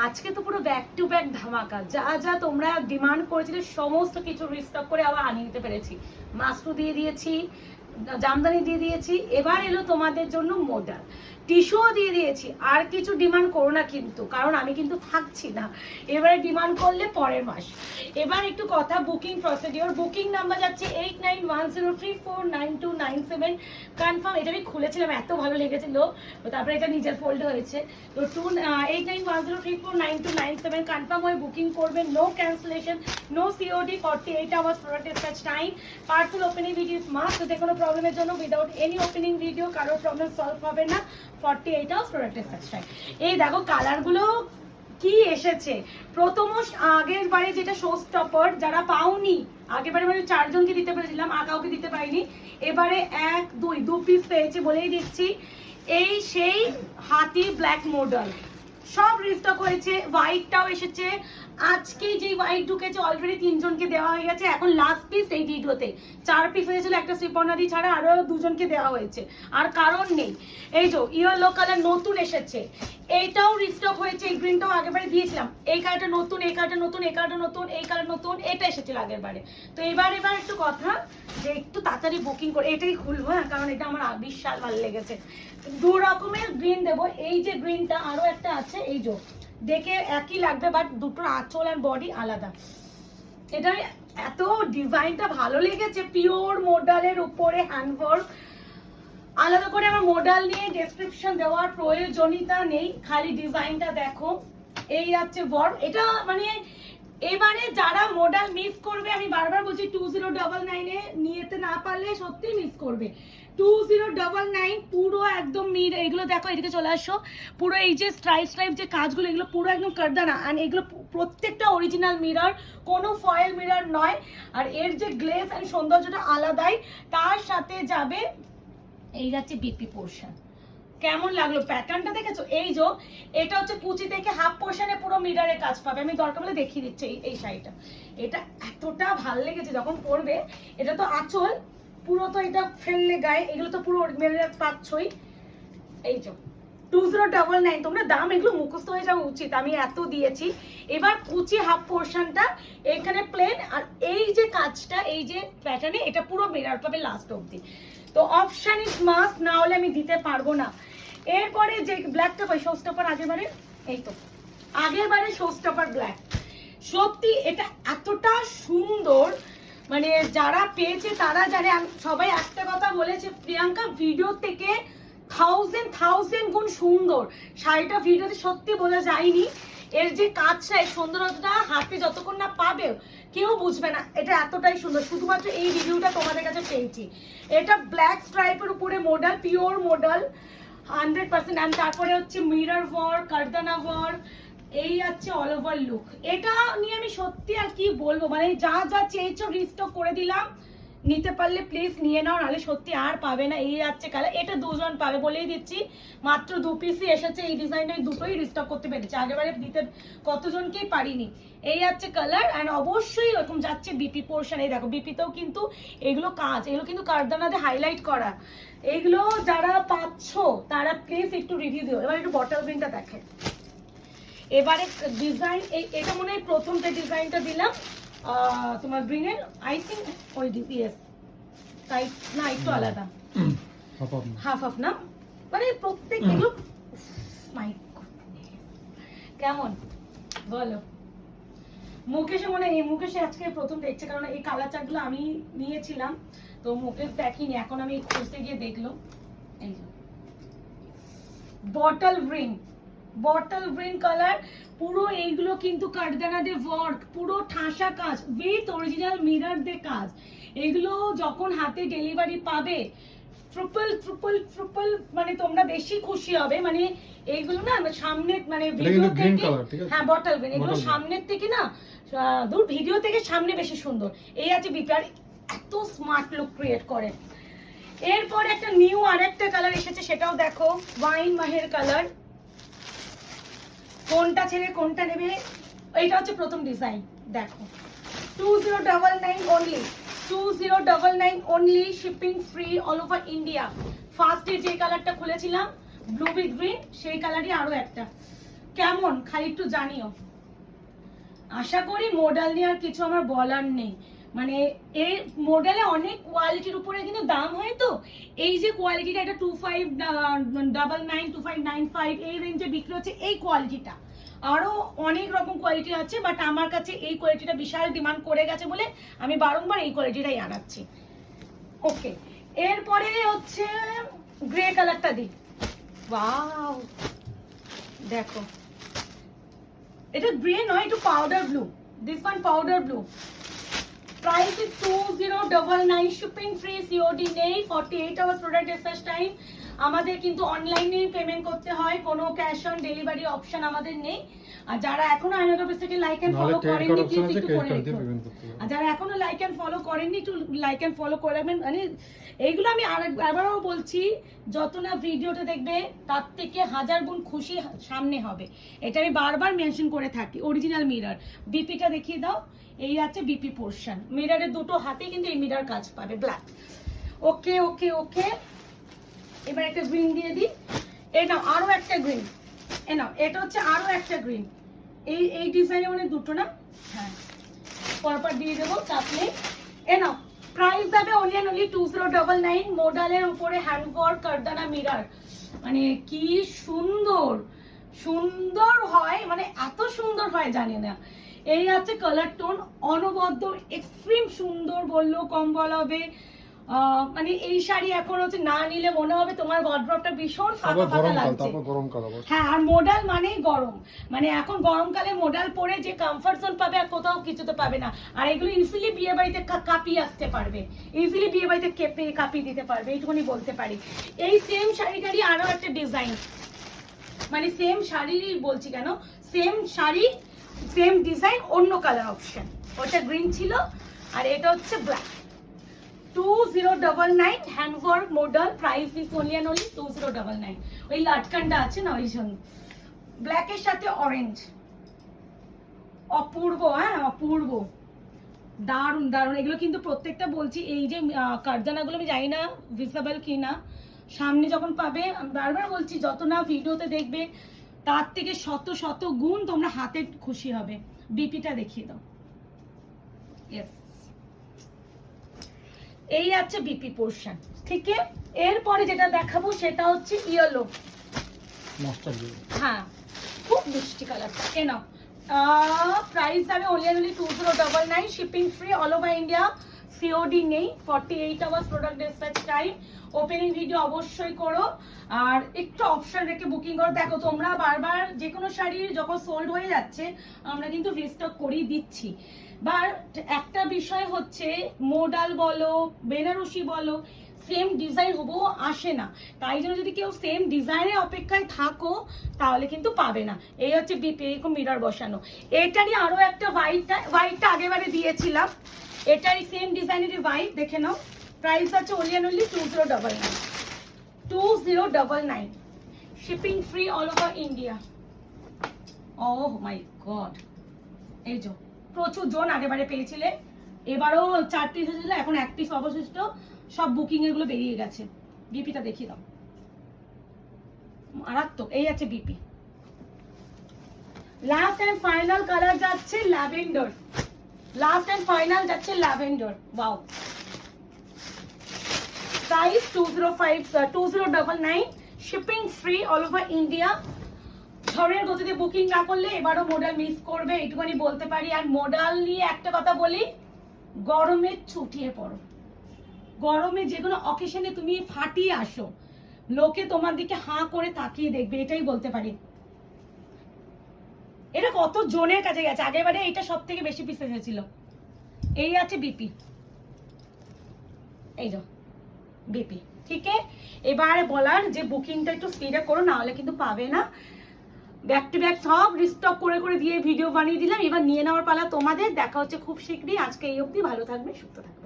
আজকে তো পুরো ব্যাক টু ব্যাক ধামাকা, যা যা তোমরা ডিমান্ড করেছিলে সমস্ত কিছু রিস্টক করে আবার আনিয়ে দিতে পেরেছি। মাস্টু দিয়ে দিয়েছি, জামদানি দিয়ে দিয়েছি, এবার এলো তোমাদের জন্য মডাল টিস্যুও দিয়ে দিয়েছি। আর কিছু ডিমান্ড করো না কিন্তু, কারণ আমি কিন্তু থাকছি না, এবারে ডিমান্ড করলে পরের মাস। এবার একটু কথা বুকিং প্রসিডিওর। বুকিং নাম্বার যাচ্ছে 8910349297 কনফার্ম। এটা আমি খুলেছিলাম, এত ভালো লেগেছিল, তারপরে এটা নিজের ফোল্ড হয়েছে। তো 8910349297 কনফার্ম হয়ে বুকিং করবেন। No cancellation, no COD, 48 hours product dispatch time. Parcel opening video must, যে কোনো প্রবলেমের জন্য উইদাউট এনি ওপেনিং ভিডিও কারোর প্রবলেম সলভ হবে না। 48 আওয়ার্স প্রোডাক্ট ডিসপ্যাচ টাইম। এই দেখো কালারগুলো কি এসেছে। প্রথম আগের বারে যেটা শো স্টপার, যারা পাওনি আগের বারে মানে 4 জনকে দিতে পেরেছিলাম, আর কাউকে দিতে পারিনি। এবারে 1 2 পিস পেয়েছে বলেই দিচ্ছি। এই সেই হাতি ব্ল্যাক মডেল সব রিস্টক হয়েছে। হোয়াইটটাও এসেছে আজকে, যে হোয়াইট ঢুকেছে অলরেডি 3 জনকে দেওয়া হয়ে গেছে। এখন লাস্ট পিস এই ভিডিওতে 4 পিস হয়েছিল, একটা শ্রীপর্ণাদি ছাড়া আরো 2 জনকে দেওয়া হয়েছে, আর কারণ নেই। এই যে ইয়েলো কালার নতুন এসেছে, এইটাও রিস্টক হয়েছে। এই গ্রিনটাও আগেরবারে দিয়েছিলাম। এই কালারটা নতুন, এই কালারটা নতুন, এই কালারটা নতুন, এই কালার নতুন, এটা এসেছিল আগেরবারে। তো এবার একটু কথা যে একটু তাড়াতাড়ি বুকিং করে এটাই খুলবো, হ্যাঁ, কারণ এটা আমার বিশাল ভালো লেগেছে। 2 রকমের গ্রিন দেবো। এই যে গ্রিনটা আরো একটা আছে, এই যে দেখে একই লাগবে, বাট দুটোর আঁচল আর বডি আলাদা। এটা এত ডিজাইনটা ভালো লেগেছে, পিওর মডালের উপরে হ্যান্ডওয়ার্ক। আলাদা করে আমার মডেল নিয়ে ডেসক্রিপশন দেওয়ার প্রয়োজনীয়তা নেই, খালি ডিজাইনটা দেখো। এই আছে ওয়ার্ক। এটা মানে এবারে যারা মডেল মিস করবে, আমি বারবার বলছি 2099 এ নিয়েতে না পারলে সত্যি মিস করবে। 2099 পুরো একদম মির। এগুলো দেখো, এদিকে চলে আসো। পুরো এই যে স্ট্রাইপ যে কাজগুলো, এগুলো পুরো একদম কারদানা। আর এগুলো প্রত্যেকটা অরিজিনাল মিরর, কোনো ফয়েল মিরর নয়। আর এর যে গ্লেজ আর সৌন্দর্যটা আলাদাই। তার সাথে যাবে এই যাচ্ছে বিপি পোর্শন। কেমন লাগলো প্যাটার্নটা দেখেছো? এই যে এটা হচ্ছে কুচি থেকে হাফ পোর্শনে পুরো মিররের কাজ পাবে। আমি দরকার হলে দেখিয়ে দিচ্ছি এই শাড়িটা। এটা এতটা ভালো লেগেছে যখন পরবে। এটা তো আঁচল পুরো, তো এটা ফেললে গায়ে, এগুলো তো পুরো মিররের পাচ্ছই। এই যে 2099, তোমরা দাম এগুলো মুখস্থ হয়ে যাওয়া উচিত, আমি এত দিয়েছি। এবার কুচি হাফ পোর্শনটা এখানে প্লেন, আর এই যে কাজটা এই যে প্যাটার্নে, এটা পুরো মিরর পাবে লাস্ট অবধি। তো অপশন ইজ মাস্ট, না হলে আমি দিতে পারবো না। এরপরে যে ব্ল্যাকটা পাই, শো স্টপার আগেরবারে, এই তো আগেরবারে শো স্টপার ব্ল্যাক। সত্যি এটা এতটা সুন্দর, মানে যারা পেয়েছে তারা জানে। সবাই একটা কথা বলেছে, প্রিয়াঙ্কা ভিডিও থেকে 1000 গুণ সুন্দর শাড়িটা। ভিডিওতে সত্যি বোঝা যায়নি, এর যে কাজটা, এই সৌন্দর্যটা হাতে যতক্ষণ না পাবে কেউ বুঝবে না এটা এতটাই সুন্দর। শুধুমাত্র এই রিভিউটা তোমাদের কাছে পেয়েছি। এটা ব্ল্যাক স্ট্রাইপের উপরে মডেল, পিওর মডেল 100%। অ্যান্ড তারপরে হচ্ছে মিরর ওয়ার্ক, কারদানা ওয়ার্ক, এই আছে অল ওভার লুক। এটা নিয়ে আমি সত্যি আর কি বলবো, মানে যা যা চেয়েছো রিস্টক করে দিলাম। নিতে পারলে প্লিজ নিয়ে নাও, নাহলে সত্যি আর পাবে না। এই আছে কালার, এটা 2 জন পাবে বলেই দিচ্ছি। মাত্র 2 পিসই এসেছে এই ডিজাইনটা, দুটোই রিস্টক করতে পেরেছি। আগেবারে দিতে কতজনকেই পারিনি। এই আছে কালার। অ্যান্ড অবশ্যই এরকম যাচ্ছে বিপি পোর্শন। এই দেখো বিপিতেও কিন্তু এগুলো কাজ, এগুলো কিন্তু কারদানাতে হাইলাইট করা। এইগুলো যারা পাচ্ছ তারা প্লিজ একটু রিভিউ দিও। এবার একটু বটল গ্রিনটা দেখে। এবারে ডিজাইন, এটা মনে হয় প্রথম যে ডিজাইনটা দিলাম তোমার গ্রিনের, আই থিঙ্ক ওই ইয়েস তাই না, একটু আলাদা, হাফ হাফ না, মানে প্রত্যেক এগুলো কেমন বলো। মুকেশে মনে হয়, মুকেশে আজকে প্রথম দেখছে, কারণ এই কালার চার্টগুলো আমি নিয়েছিলাম, তো মুকেশ দেখিনি, এখন আমি খুঁজতে গিয়ে দেখলো। এই যে বটল গ্রিন কালার, পুরো এইগুলো কিন্তু কারদানা দিয়ে ওয়ার্ক, পুরো ঠাসা কাজ উইথ অরিজিনাল মিরর দিয়ে কাজ। এগুলো যখন হাতে ডেলিভারি পাবে ট্রিপল মানে তোমরা বেশি খুশি হবে। মানে এইগুলো না সামনে, মানে ভিডিও থেকে, হ্যাঁ বটল গ্রিন, এগুলো সামনের থেকে না, দূর ভিডিও থেকে সামনে বেশি সুন্দর। এই আছে বিপার, এত স্মার্ট লুক ক্রিয়েট করে। এরপর একটা নিউ আরেকটা কালার এসেছে, সেটাও দেখো, ওয়াইন মাহের কালার। কোনটা ছেড়ে কোনটা নেবে, এইটা হচ্ছে প্রথম ডিজাইন। দেখো 2099 only, 2099 only, shipping free all over India. ফার্স্টে যে কালারটা খুলেছিলাম ব্লু উইথ গ্রিন, সেই কালারই আরো একটা কেমন খালি একটু জানিও। আশা করি মডেল নিয়ে আর কিছু আমার বলার নেই, মানে এই মডেলে অনেক কোয়ালিটির উপরে কিন্তু দাম হয়, তো এই যে কোয়ালিটিটা এটা 2599 2595 এই রেঞ্জে বিক্রি হচ্ছে এই কোয়ালিটিটা। আরো অনেক রকম কোয়ালিটি আছে, বাট আমার কাছে এই কোয়ালিটিটা বিশাল ডিমান্ড করে গেছে বলে আমি বারংবার এই কোয়ালিটিটাই আনাচ্ছি। ওকে, এরপরে হচ্ছে গ্রে কালারটা দিই। ওয়াও দেখো, এটা গ্রে নয়, একটু powder blue, this one powder blue. Price is 2099, shipping free, COD নেই, 48 আওয়ার্স প্রোডাক্ট ডিসপ্যাচ টাইম। আমাদের কিন্তু অনলাইনে পেমেন্ট করতে হয়, কোনো ক্যাশ অন ডেলিভারি অপশন আমাদের নেই। আর যারা এখনো আয়নাকা পেজটাকে লাইক এন্ড ফলো করেননি প্লিজ একটু করে রাখুন। আর যারা এখনো লাইক এন্ড ফলো করেননি একটু লাইক এন্ড ফলো করে রাখবেন। মানে এইগুলো আমি আবারও বলছি, যত না ভিডিওটা দেখবে তার থেকে 1000 গুণ খুশি সামনে হবে, এটা আমি বারবার মেনশন করে থাকি। অরিজিনাল মিরর, বিপিটা দেখিয়ে দাও। এই আছে বিপি পোর্শন, মিররের দুটো হাতে কিন্তু এই মিরর কাজ পাবে, ব্ল্যাক। ওকে ওকে ওকে, এবার একটা গ্রিন দিয়ে দিই। এই নাও আরো একটা গ্রিন, এ নাও এটা হচ্ছে আরো একটা গ্রিন। এই ডিজাইনে মানে দুটো না, হ্যাঁ পরপর দিয়ে দেবো, চাপ নেই। এ নাও, প্রাইস যাবে অনলি 2099, মডেলের উপরে হ্যান্ডওয়ার্ক কারদানা মিরর। মানে কি সুন্দর সুন্দর হয়, মানে এত সুন্দর হয় জানি না। এই আছে কালার টোন, অনবদ্য এক্সট্রিম সুন্দর, বললেও কম বলা হবে। মানে এই শাড়ি এখন হচ্ছে না নিলে মনে হবে তোমার ওয়ার্ড্রপটা ভীষণ ফাঁকা ফাঁকা লাগছে। হ্যাঁ, আর মডেল মানেই গরম, মানে এখন গরমকালে মডেল পরে যে কমফর্ট জোন পাবে আর কোথাও কিছুতে পাবে না। আর এগুলো ইজিলি বিয়ে বাড়িতে কাঁপিয়ে আসতে পারবে, ইজিলি বিয়ে বাড়িতে কাঁপিয়ে দিতে পারবে, এইটুকুনি বলতে পারি। এই সেম শাড়িটারই আরো একটা ডিজাইন, মানে সেম শাড়িরই বলছি কেন, সেম শাড়ি সেম ডিজাইন অন্য কালার অপশন। ওটা গ্রিন ছিল আর এটা হচ্ছে black. 2099 handwork model, price is only 2099। ওই লাটকানটা আছে না ওই জন্য। ব্ল্যাকের সাথে অরেঞ্জ, অপূর্ব, হ্যাঁ অপূর্ব, দারুন দারুন। এগুলো কিন্তু প্রত্যেকটা বলছি, এই যে কারদানাগুলো আমি জানি না ভিজিবল কি না, সামনে যখন পাবে, আমি বারবার বলছি যত না ভিডিওতে দেখবে তার থেকে শত শত গুণ তোমরা হাতে খুশি হবে। বিপিটা দেখিয়ে দাও। ইয়েস, এই আছে বিপি পোর্শন, ঠিক আছে। এরপরে যেটা দেখাবো সেটা হচ্ছে ইয়েলো, হ্যাঁ খুব মিষ্টি কালারটা। এ নাও, প্রাইস যাবে only 2099, shipping free all over India, COD নেই, 48 hours product dispatch time. Opening video অবশ্যই করো আর একটু অপশন রেখে বুকিং করো। দেখো তোমরা বারবার যে কোনো শাড়ি যখন সোল্ড হয়ে যাচ্ছে আমরা কিন্তু রিস্টক করেই দিচ্ছি। বাট একটা বিষয় হচ্ছে, মডাল বলো বেনারসি বলো, সেম ডিজাইন হবো আসে না, তাই জন্য যদি কেউ সেম ডিজাইনের অপেক্ষায় থাকো তাহলে কিন্তু পাবে না। এই হচ্ছে বিপি, এরকম মিরর বসানো। এটারই আরো একটা হোয়াইটটা আগেবারে দিয়েছিলাম, এটারই সেম ডিজাইনেরই হোয়াইট, দেখে নাও। প্রাইস আছে only 2099, 2099, shipping free all over India. Oh my god, এই যে প্রচুর জন আগেবারে পেয়েছিলে, এবারও 4 পিস হয়েছিল, এখন 1 পিস অবশিষ্ট, সব বুকিং এগুলো বেরিয়ে গেছে। বিপিটা দেখিয়ে দাও, মারাত্মক। এই আছে বিপি। লাস্ট এন্ড ফাইনাল কালার যাচ্ছে ল্যাভেন্ডার, লাস্ট এন্ড ফাইনাল যাচ্ছে lavender. Wow, price 2099, shipping free all over India. ঝড়ের গতিতে বুকিং না করলে এবারও মডেল মিস করবে, এইটুকুনি বলতে পারি। আর মডেল নিয়ে একটা কথা বলি, গরমে ছুটিয়ে পড়ো, গরমে যে কোনো অকেশনে তুমি ফাটিয়ে আসো, লোকে তোমার দিকে হাঁ করে তাকিয়ে দেখবে, এটাই বলতে পারি। এটা কত জনের কাছে গেছে, আগেবারে এটা সব থেকে বেশি পিস এসেছিল। এই আছে বিপি, এই যো বিপি, ঠিক আছে। এবারে বলার যে বুকিংটা একটু স্পিডে করো, না হলে কিন্তু পাবে না। ব্যাক টু ব্যাক সব রিস্টক করে করে দিয়ে ভিডিও বানিয়ে দিলাম, এবার নিয়ে নেওয়ার পালা তোমাদের। দেখা হচ্ছে খুব শীঘ্রই। আজকে এই অবধি, ভালো থাকবে, সুস্থ থাকবে।